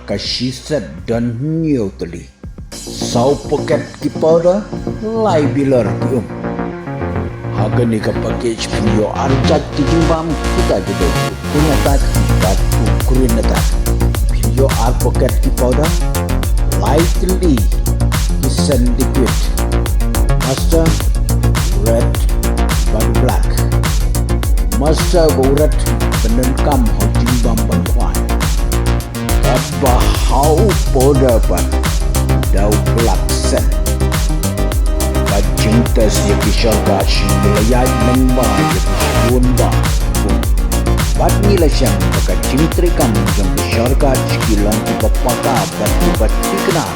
kashiset dan tyli. Sau poket ki powder lai bilor ki Haga ni ka package pinyo arjat ti jimbam kita gitu. Punya tak bat ukurin tak. Pinyo ar poket ki powder lightly kisen liquid. Master red but black. Master red penengkam hau jimbam ban Khwai. Kat bahau powder ban dau black sen. Cintas dia kisah kasih melayat lembah dia pun bah. Bat ni lah siang pakai cintri kamu jom kisah kasih kilang bapaka bat tikna.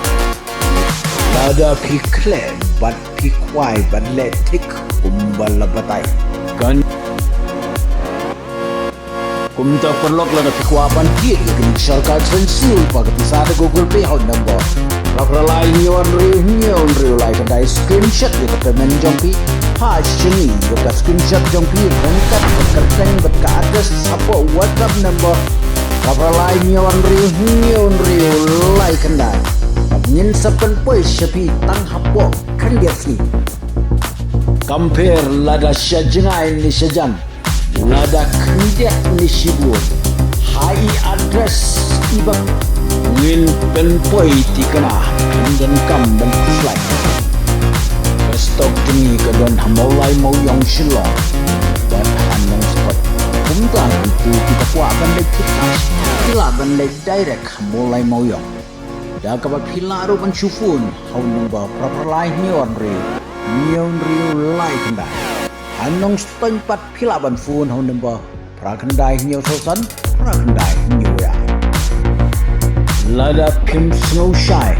Lada pikle bat pikwai bat letik kumbal batai. Kan kumta perlok lada pikwapan kiri kini kisah kasih sensil pakai pisah ada Google Pay hot number. Rakralai nyon riu lai kadai screenshot dia kata menjongpi pasini buka screenshot jongpi rengkat kerteng ke atas apa WhatsApp number rakralai nyon riu lai kadai ngin sapen poi sepi tang hapo kan dia sini compare lada syajengai ni syajan lada kendiak ni sibur hai address ibang ngin penpoi tikana dan kam dan slide stok jeni ke don hamolai mau yang silong dan hanong spot kumta itu kita kuatkan lek kita pila ban lek direct hamolai mau yang dah kabat pila ro ban syufun hau numba proper line nyon riu lai kanda hanong stoi pat pila ban fun hau numba prakandai nyo sosan prakandai nyo ya lada pim snow shy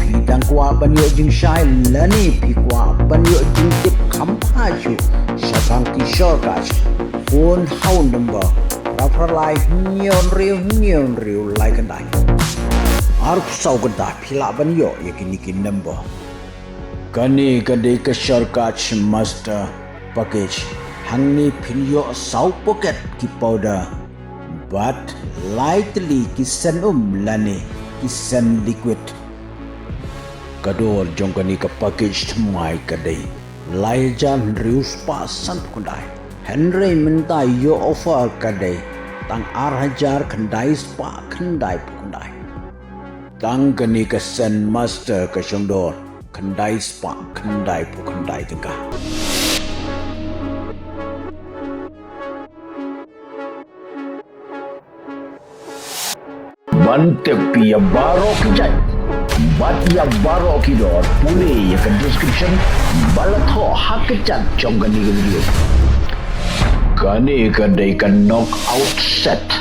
pidang kwa banyo jing shy lani pi kwa banyo jing tip kampaju sakang ki shortcut phone hau number rapralai nyon riu lai kandai arp sau kanda pila banyo yakini kin number kani kade ke shortcut master package hangni pinyo sau pocket ki powder but lightly kisen lani kisen liquid kador jongkani ka package mai kadai lai jan rius pasan kundai Henry minta yo offer kadai tang 8,000 kandai spa kandai kundai tang kani ka sen master ka shongdor kandai spa kandai tyngka Bante pia baro ki jait bat ya baro ki dor pune ya ke description balat ho hakicat jong gani video kani kadai kan knock out set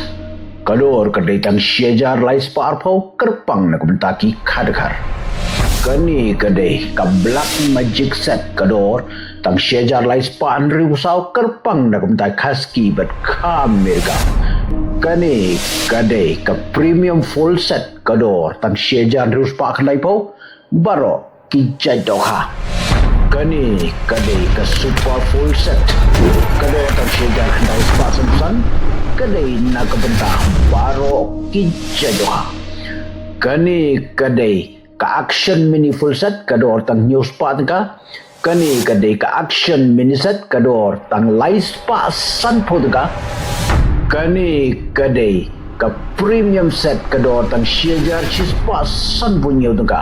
kador kadai tang syajar lai spar pau kerpang na kumentaki khadkhar kani kadai ka black magic set kador tang syajar lai span riusau kerpang na kumentai khaski bat kamerga kani kadai ka premium full set kador tang syajar rius pa khandai pau baro ki jait dokha kani kadai ka super full set kador tang syajar khandai spa samsan kadai na ka bentah baro ki jait dokha kani kadai ka action mini full set kador tang news pa tangka kani kadai ka action mini set kador tang light spa san po tangka kani kadai ka premium set kador tang syajar chispa san punya tangka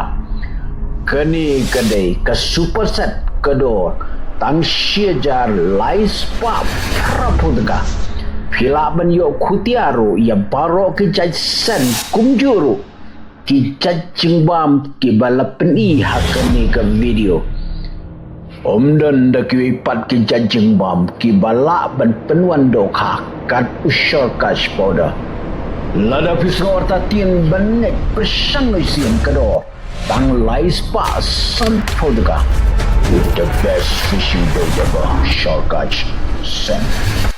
kani kadai ka super set kador tang syajar light spa prapo tangka pila ban yo khutiaro ya baro ki jait sen kumjuru ki cacing bam ki balapen i hakani ke video dan da ki pat ki cacing bam ki bala ban penuan dokha kat usor kash powder lada pisor tatin banek persang isin kado tang lai spa san podga with the best fishing bait ever shortcut send